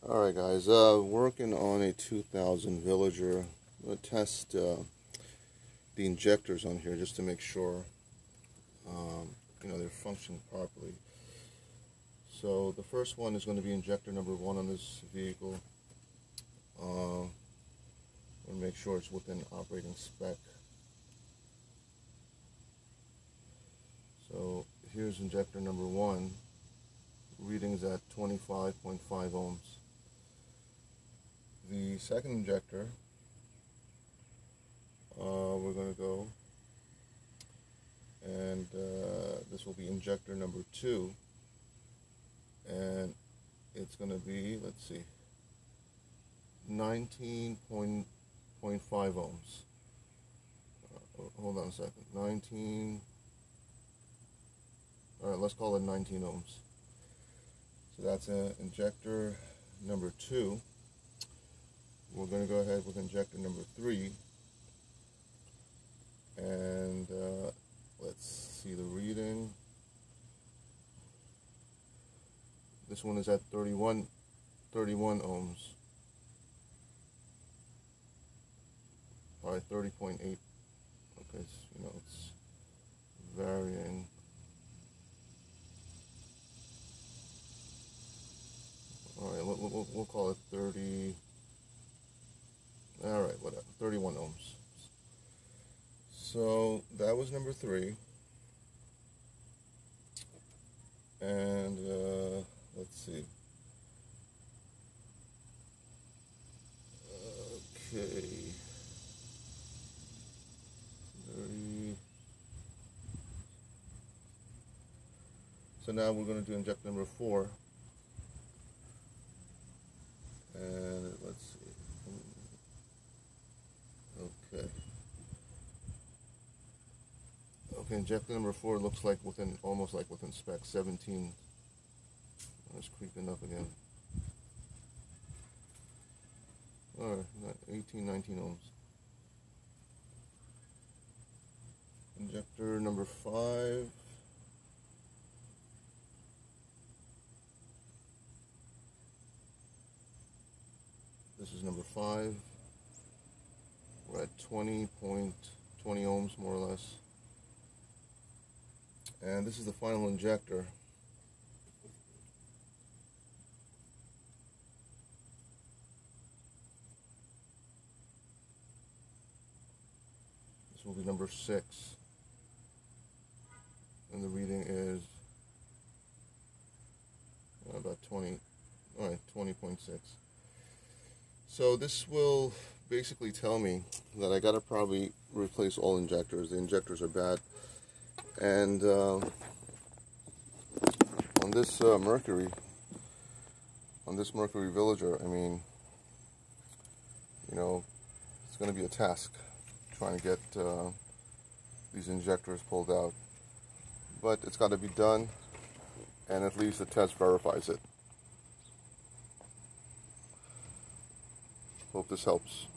Alright guys, working on a 2000 Villager. I'm going to test the injectors on here just to make sure they're functioning properly. So the first one is going to be injector number 1 on this vehicle. And make sure it's within operating spec. So here's injector number 1. Readings at 25.5 ohms. The second injector, we're going to go, and this will be injector number 2, and it's going to be, let's see, 19.5 ohms. Hold on a second. 19. All right, let's call it 19 ohms. So that's injector number 2. We're going to go ahead with injector number 3, and let's see the reading. This one is at 31 ohms. All right, 30.8. Okay, it's varying. All right, we'll call it 30. All right, whatever, 31 ohms. So that was number 3. And let's see. Okay. 30. So now we're going to do injector number 4. And let's see. Okay, injector number 4 looks like almost like within spec. 17. It's creeping up again. Alright, 18, 19 ohms. Injector number 5. This is number 5. We're at 20 ohms more or less. And this is the final injector. This will be number 6. And the reading is about 20, all right, 20.6. So this will basically tell me that I gotta probably replace all injectors. The injectors are bad. And on this Mercury Villager, I mean, it's going to be a task trying to get these injectors pulled out. But it's got to be done, and at least the test verifies it. Hope this helps.